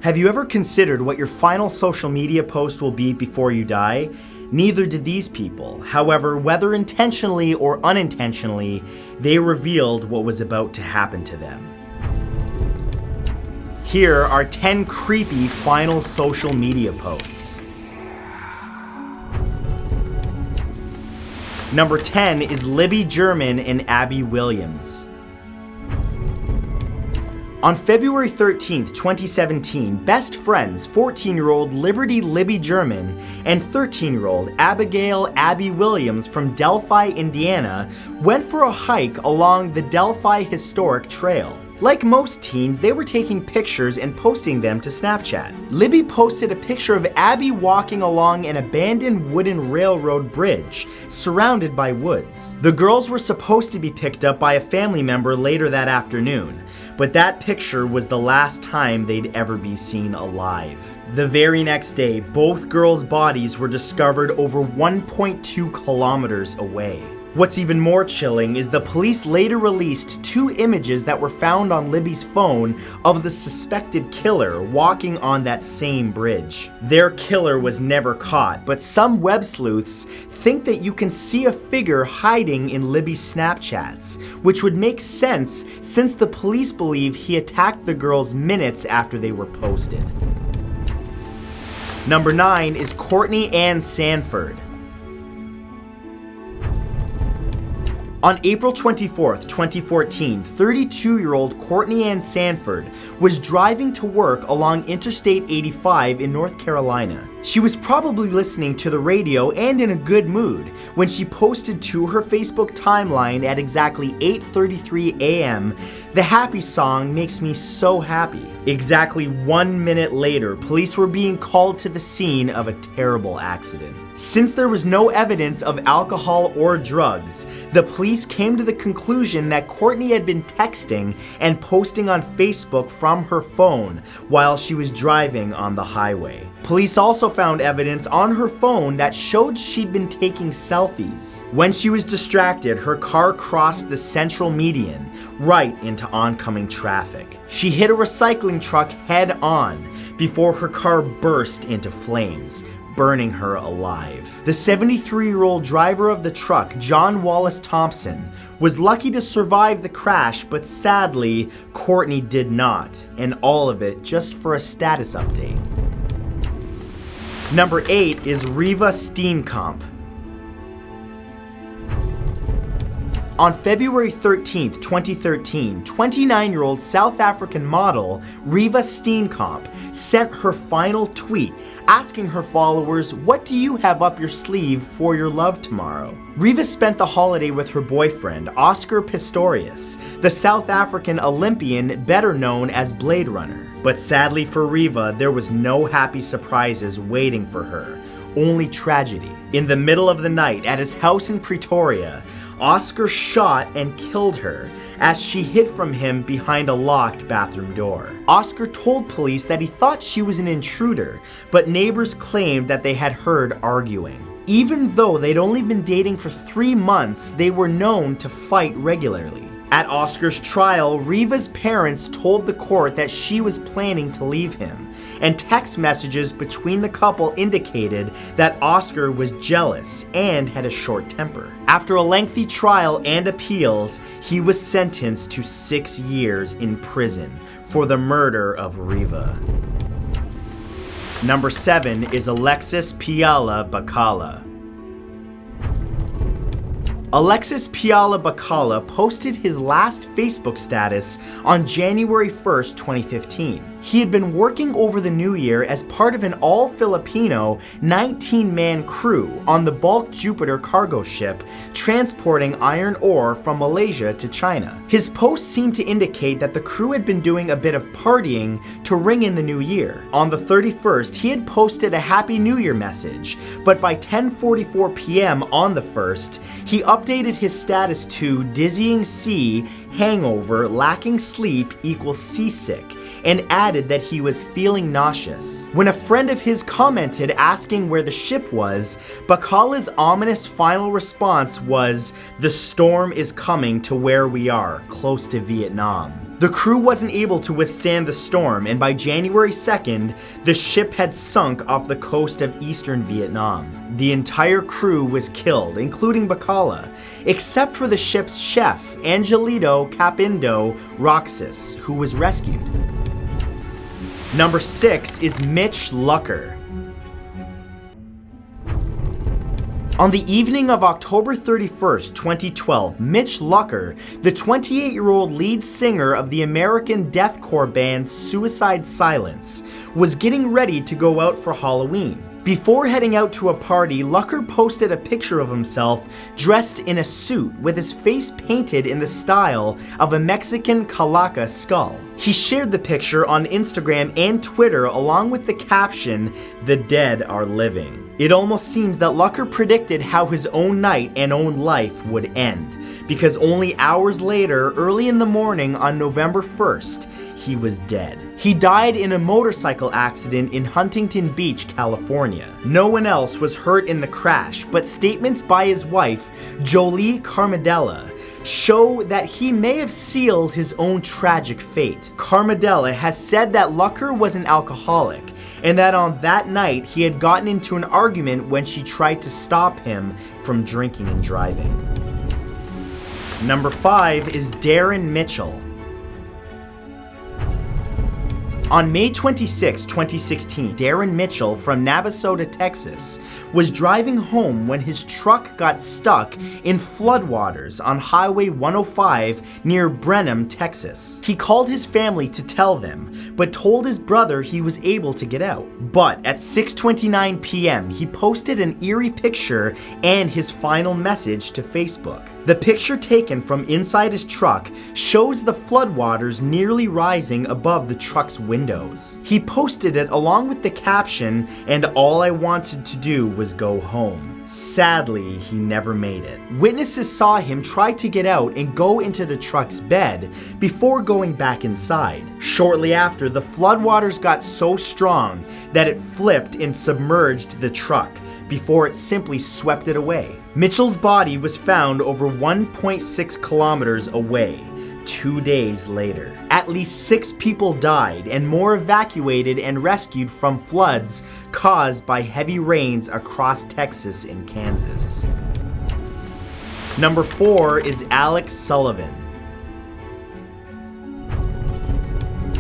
Have you ever considered what your final social media post will be before you die? Neither did these people. However, whether intentionally or unintentionally, they revealed what was about to happen to them. Here are 10 creepy final social media posts. Number 10 is Libby German and Abby Williams. On February 13th, 2017, best friends 14-year-old Liberty Libby German and 13-year-old Abigail Abby Williams from Delphi, Indiana, went for a hike along the Delphi Historic Trail. Like most teens, they were taking pictures and posting them to Snapchat. Libby posted a picture of Abby walking along an abandoned wooden railroad bridge, surrounded by woods. The girls were supposed to be picked up by a family member later that afternoon, but that picture was the last time they'd ever be seen alive. The very next day, both girls' bodies were discovered over 1.2 kilometers away. What's even more chilling is the police later released 2 images that were found on Libby's phone of the suspected killer walking on that same bridge. Their killer was never caught, but some web sleuths think that you can see a figure hiding in Libby's Snapchats, which would make sense since the police believe he attacked the girls minutes after they were posted. Number 9 is Courtney Ann Sanford. On April 24th, 2014, 32-year-old Courtney Ann Sanford was driving to work along Interstate 85 in North Carolina. She was probably listening to the radio and in a good mood when she posted to her Facebook timeline at exactly 8:33 a.m., "The happy song makes me so happy." Exactly 1 minute later, police were being called to the scene of a terrible accident. Since there was no evidence of alcohol or drugs, the police came to the conclusion that Courtney had been texting and posting on Facebook from her phone while she was driving on the highway. Police also found evidence on her phone that showed she'd been taking selfies. When she was distracted, her car crossed the central median, right into oncoming traffic. She hit a recycling truck head on before her car burst into flames, burning her alive. The 73-year-old driver of the truck, John Wallace Thompson, was lucky to survive the crash, but sadly, Courtney did not, and all of it just for a status update. Number 8 is REEVA STEENKAMP. On February 13th, 2013, 29-year-old South African model REEVA STEENKAMP sent her final tweet asking her followers, "What do you have up your sleeve for your love tomorrow?" REEVA spent the holiday with her boyfriend, Oscar Pistorius, the South African Olympian better known as Blade Runner. But sadly for REEVA, there was no happy surprises waiting for her, only tragedy. In the middle of the night at his house in Pretoria, Oscar shot and killed her as she hid from him behind a locked bathroom door. Oscar told police that he thought she was an intruder, but neighbors claimed that they had heard arguing. Even though they'd only been dating for 3 months, they were known to fight regularly. At Oscar's trial, REEVA's parents told the court that she was planning to leave him, and text messages between the couple indicated that Oscar was jealous and had a short temper. After a lengthy trial and appeals, he was sentenced to 6 years in prison for the murder of REEVA. Number 7 is ALEXIS BACALLA. ALEXIS BACALLA posted his last Facebook status on January 1st, 2015. He had been working over the new year as part of an all-Filipino 19-man crew on the bulk Jupiter cargo ship transporting iron ore from Malaysia to China. His post seemed to indicate that the crew had been doing a bit of partying to ring in the new year. On the 31st, he had posted a Happy New Year message, but by 10:44 p.m. on the 1st, he updated his status to dizzying sea, hangover, lacking sleep equals seasick, and added that he was feeling nauseous. When a friend of his commented asking where the ship was, Bacalla's ominous final response was, "The storm is coming to where we are, close to Vietnam." The crew wasn't able to withstand the storm, and by January 2nd, the ship had sunk off the coast of eastern Vietnam. The entire crew was killed, including BACALLA, except for the ship's chef, Angelito Capindo Roxas, who was rescued. Number 6 is Mitch Lucker. On the evening of October 31st, 2012, Mitch Lucker, the 28-year-old lead singer of the American deathcore band Suicide Silence, was getting ready to go out for Halloween. Before heading out to a party, Lucker posted a picture of himself dressed in a suit with his face painted in the style of a Mexican calaca skull. He shared the picture on Instagram and Twitter along with the caption, "The dead are living." It almost seems that Lucker predicted how his own night and own life would end, because only hours later, early in the morning on November 1st, he was dead. He died in a motorcycle accident in Huntington Beach, California. No one else was hurt in the crash, but statements by his wife, Jolie Carmadella, show that he may have sealed his own tragic fate. Carmadella has said that Lucker was an alcoholic, and that on that night he had gotten into an argument when she tried to stop him from drinking and driving. Number 5 is Darren Mitchell. On May 26, 2016, Darren Mitchell from Navasota, Texas, was driving home when his truck got stuck in floodwaters on Highway 105 near Brenham, Texas. He called his family to tell them, but told his brother he was able to get out. But at 6:29 p.m., he posted an eerie picture and his final message to Facebook. The picture taken from inside his truck shows the floodwaters nearly rising above the truck's windows. He posted it along with the caption, "And all I wanted to do was go home." Sadly, he never made it. Witnesses saw him try to get out and go into the truck's bed before going back inside. Shortly after, the floodwaters got so strong that it flipped and submerged the truck before it simply swept it away. Mitchell's body was found over 1.6 kilometers away 2 days later. At least 6 people died and more evacuated and rescued from floods caused by heavy rains across Texas and Kansas. Number 4 is Alex Sullivan.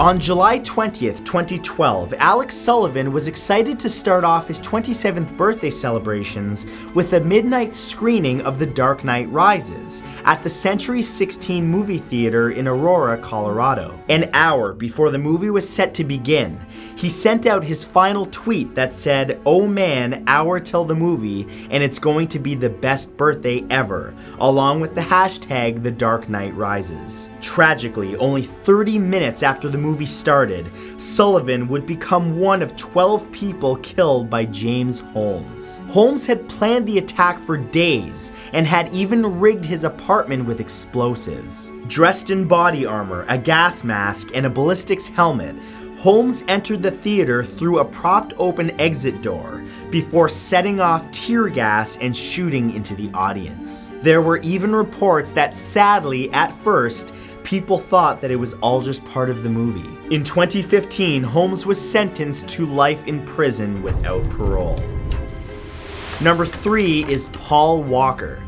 On July 20th, 2012, Alex Sullivan was excited to start off his 27th birthday celebrations with a midnight screening of The Dark Knight Rises at the Century 16 movie theater in Aurora, Colorado. An hour before the movie was set to begin, he sent out his final tweet that said, "Oh man, hour till the movie, and it's going to be the best birthday ever," along with the hashtag The Dark Knight Rises. Tragically, only 30 minutes after the movie started, Sullivan would become one of 12 people killed by James Holmes. Holmes had planned the attack for days and had even rigged his apartment with explosives. Dressed in body armor, a gas mask, and a ballistics helmet, Holmes entered the theater through a propped open exit door before setting off tear gas and shooting into the audience. There were even reports that sadly, at first, people thought that it was all just part of the movie. In 2015, Holmes was sentenced to life in prison without parole. Number 3 is Paul Walker.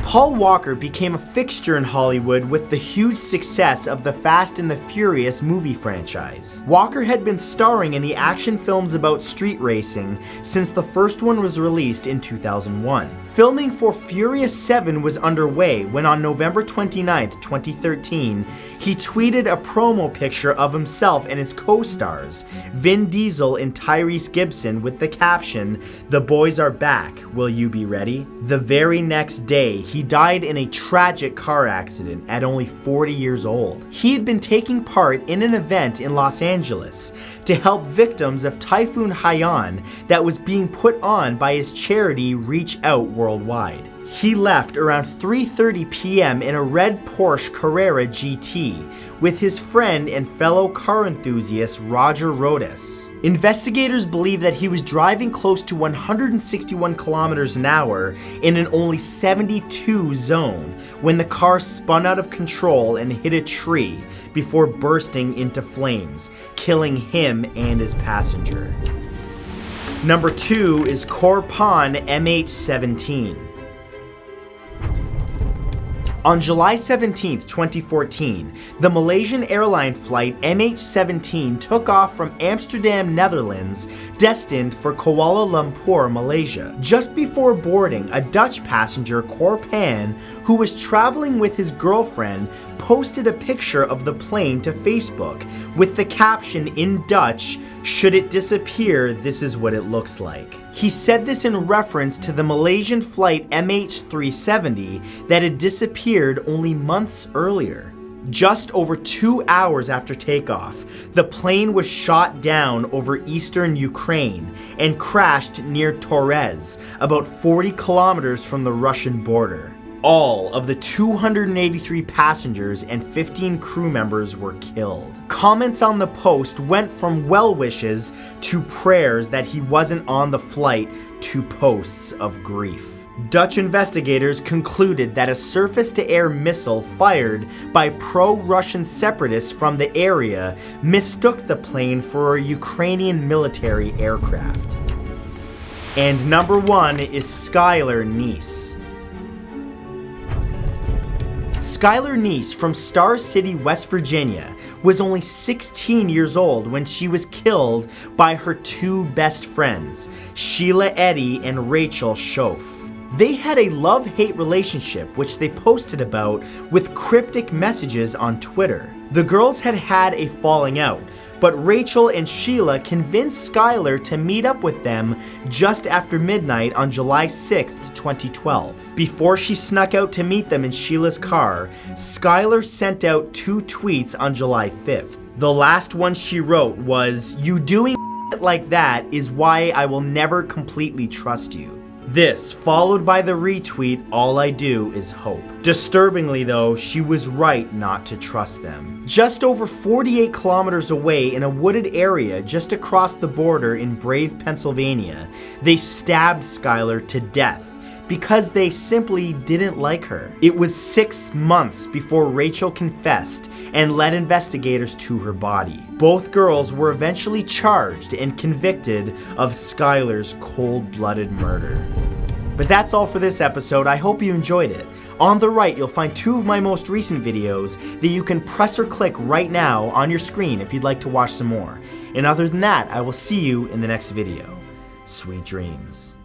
Paul Walker became a fixture in Hollywood with the huge success of the Fast and the Furious movie franchise. Walker had been starring in the action films about street racing since the first one was released in 2001. Filming for Furious 7 was underway when on November 29th, 2013, he tweeted a promo picture of himself and his co-stars, Vin Diesel and Tyrese Gibson, with the caption, "The boys are back, will you be ready?" The very next day, he died in a tragic car accident at only 40 years old. He had been taking part in an event in Los Angeles to help victims of Typhoon Haiyan that was being put on by his charity Reach Out Worldwide. He left around 3:30 p.m. in a red Porsche Carrera GT with his friend and fellow car enthusiast Roger Rodas. Investigators believe that he was driving close to 161 kilometers an hour in an only 72 zone when the car spun out of control and hit a tree before bursting into flames, killing him and his passenger. Number 2 is Korpan MH17. On July 17, 2014, the Malaysian airline flight MH17 took off from Amsterdam, Netherlands, destined for Kuala Lumpur, Malaysia. Just before boarding, a Dutch passenger, Korpan, who was traveling with his girlfriend, posted a picture of the plane to Facebook with the caption in Dutch, "Should it disappear, this is what it looks like." He said this in reference to the Malaysian flight MH370 that had disappeared only months earlier. Just over 2 hours after takeoff, the plane was shot down over eastern Ukraine and crashed near Torez, about 40 kilometers from the Russian border. All of the 283 passengers and 15 crew members were killed. Comments on the post went from well wishes to prayers that he wasn't on the flight to posts of grief. Dutch investigators concluded that a surface-to-air missile fired by pro-Russian separatists from the area mistook the plane for a Ukrainian military aircraft. And number 1 is SKYLAR NEESE. SKYLAR NEESE from Star City, West Virginia, was only 16 years old when she was killed by her 2 best friends, Sheila Eddy and Rachel Schoaf. They had a love-hate relationship which they posted about with cryptic messages on Twitter. The girls had had a falling out, but Rachel and Sheila convinced SKYLAR to meet up with them just after midnight on July 6th, 2012. Before she snuck out to meet them in Sheila's car, SKYLAR sent out 2 tweets on July 5th. The last one she wrote was, "You doing like that is why I will never completely trust you." This, followed by the retweet, "All I do is hope." Disturbingly though, she was right not to trust them. Just over 48 kilometers away in a wooded area just across the border in Brave, Pennsylvania, they stabbed SKYLAR to death because they simply didn't like her. It was 6 months before Rachel confessed and led investigators to her body. Both girls were eventually charged and convicted of SKYLAR's cold-blooded murder. But that's all for this episode. I hope you enjoyed it. On the right, you'll find 2 of my most recent videos that you can press or click right now on your screen if you'd like to watch some more. And other than that, I will see you in the next video. Sweet dreams.